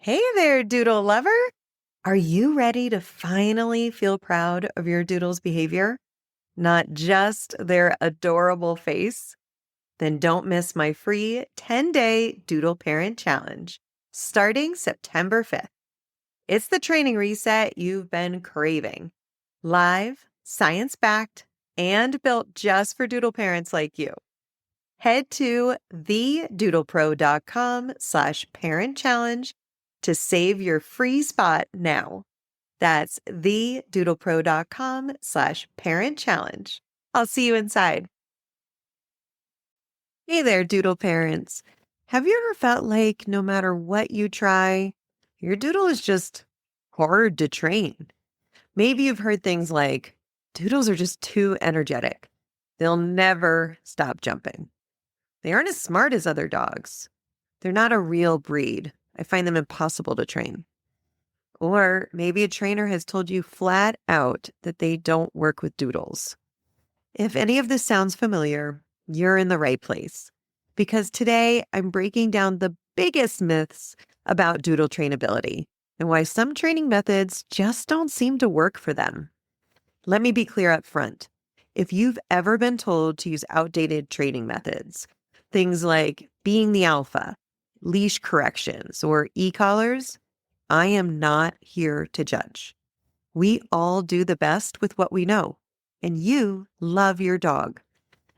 Hey there, Doodle lover. Are you ready to finally feel proud of your Doodle's behavior? Not just their adorable face? Then don't miss my free 10-day Doodle Parent Challenge starting September 5th. It's the training reset you've been craving. Live, science-backed, and built just for Doodle parents like you. Head to thedoodlepro.com/parent challenge to save your free spot now. That's thedoodlepro.com/parent challenge. I'll see you inside. Hey there, Doodle parents. Have you ever felt like no matter what you try, your Doodle is just hard to train? Maybe you've heard things like, Doodles are just too energetic. They'll never stop jumping. They aren't as smart as other dogs. They're not a real breed. I find them impossible to train. Or maybe a trainer has told you flat out that they don't work with Doodles. If any of this sounds familiar, you're in the right place. Because today I'm breaking down the biggest myths about Doodle trainability and why some training methods just don't seem to work for them. Let me be clear up front. If you've ever been told to use outdated training methods, things like being the alpha, leash corrections, or e-collars, I am not here to judge. We all do the best with what we know, and you love your dog.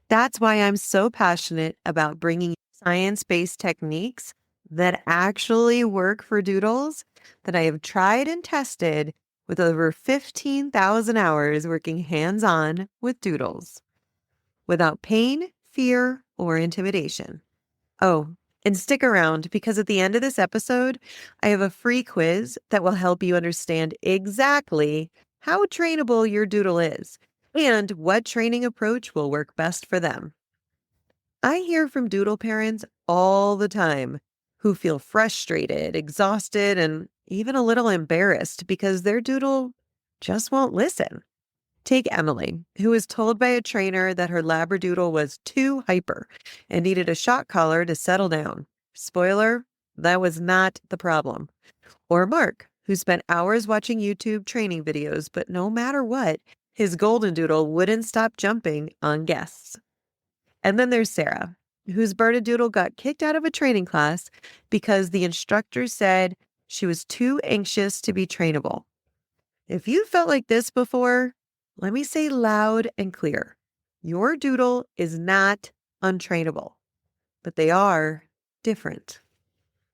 That's why I'm so passionate about bringing science-based techniques that actually work for Doodles that I have tried and tested with over 15,000 hours working hands-on with Doodles without pain, fear, or intimidation. Oh, and stick around because at the end of this episode, I have a free quiz that will help you understand exactly how trainable your Doodle is and what training approach will work best for them. I hear from Doodle parents all the time who feel frustrated, exhausted, and even a little embarrassed because their Doodle just won't listen. Take Emily, who was told by a trainer that her Labradoodle was too hyper and needed a shock collar to settle down. Spoiler, that was not the problem. Or Mark, who spent hours watching YouTube training videos, but no matter what, his golden doodle wouldn't stop jumping on guests. And then there's Sarah, whose Bernedoodle got kicked out of a training class because the instructor said she was too anxious to be trainable. If you felt like this before, let me say loud and clear. Your Doodle is not untrainable, but they are different.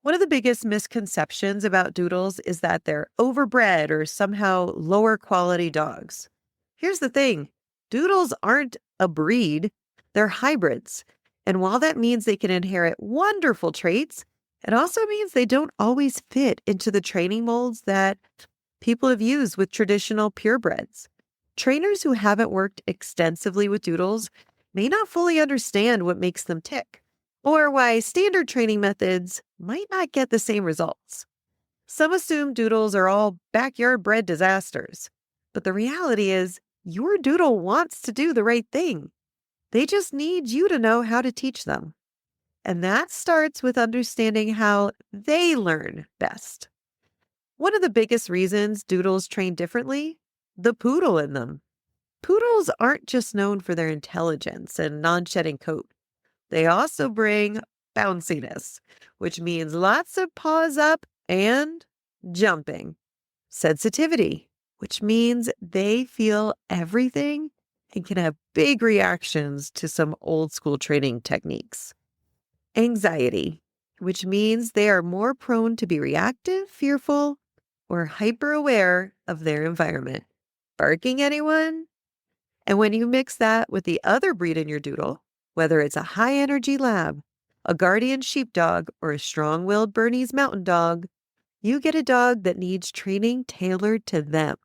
One of the biggest misconceptions about Doodles is that they're overbred or somehow lower quality dogs. Here's the thing. Doodles aren't a breed. They're hybrids. And while that means they can inherit wonderful traits, it also means they don't always fit into the training molds that people have used with traditional purebreds. Trainers who haven't worked extensively with Doodles may not fully understand what makes them tick, or why standard training methods might not get the same results. Some assume Doodles are all backyard bred disasters, but the reality is your Doodle wants to do the right thing. They just need you to know how to teach them. And that starts with understanding how they learn best. One of the biggest reasons Doodles train differently, the poodle in them. Poodles aren't just known for their intelligence and non-shedding coat. They also bring bounciness, which means lots of paws up and jumping. Sensitivity, which means they feel everything and can have big reactions to some old school training techniques. Anxiety, which means they are more prone to be reactive, fearful, or hyper aware of their environment. Barking, anyone? And when you mix that with the other breed in your Doodle, whether it's a high energy lab, a guardian sheepdog, or a strong willed Bernese mountain dog, you get a dog that needs training tailored to them.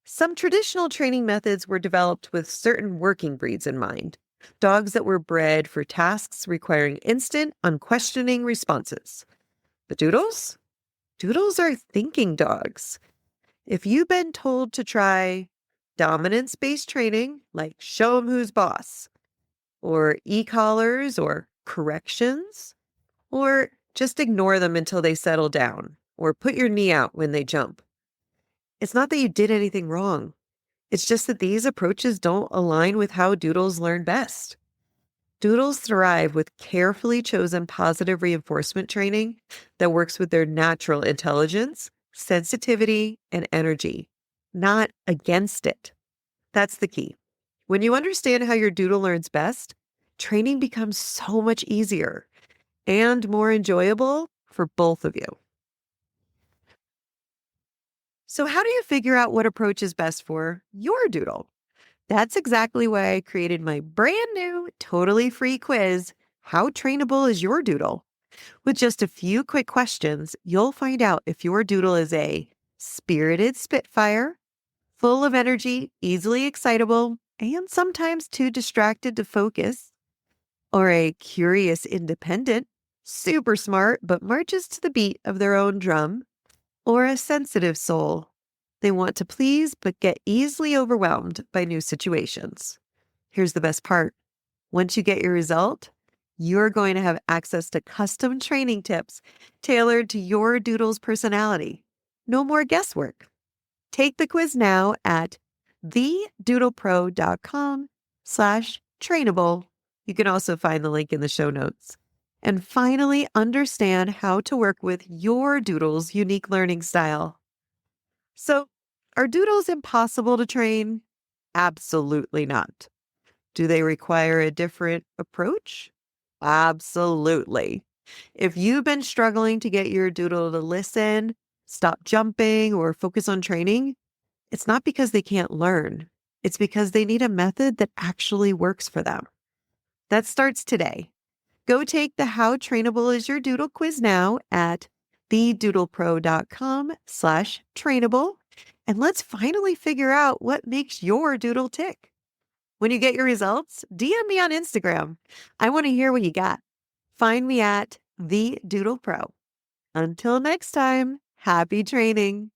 Some traditional training methods were developed with certain working breeds in mind, dogs that were bred for tasks requiring instant, unquestioning responses. But Doodles? Doodles are thinking dogs. If you've been told to try dominance-based training, like show 'em who's boss, or e-collars or corrections, or just ignore them until they settle down, or put your knee out when they jump. It's not that you did anything wrong. It's just that these approaches don't align with how doodles learn best. Doodles thrive with carefully chosen positive reinforcement training that works with their natural intelligence, sensitivity, and energy, not against it. That's the key. When you understand how your doodle learns best, training becomes so much easier and more enjoyable for both of you. So, how do you figure out what approach is best for your doodle? That's exactly why I created my brand new, totally free quiz. How trainable is your doodle? With just a few quick questions, you'll find out if your doodle is a spirited Spitfire, full of energy, easily excitable, and sometimes too distracted to focus, or a curious independent, super smart, but marches to the beat of their own drum, or a sensitive soul. They want to please, but get easily overwhelmed by new situations. Here's the best part. Once you get your result, you're going to have access to custom training tips tailored to your doodle's personality. No more guesswork. Take the quiz now at thedoodlepro.com/trainable. You can also find the link in the show notes. And finally, understand how to work with your doodle's unique learning style. So, are doodles impossible to train? Absolutely not. Do they require a different approach? Absolutely. If you've been struggling to get your doodle to listen, stop jumping, or focus on training, it's not because they can't learn. It's because they need a method that actually works for them. That starts today. Go take the How Trainable is Your Doodle quiz now at thedoodlepro.com/trainable. And let's finally figure out what makes your doodle tick. When you get your results, DM me on Instagram. I want to hear what you got. Find me at The Doodle Pro. Until next time, happy training.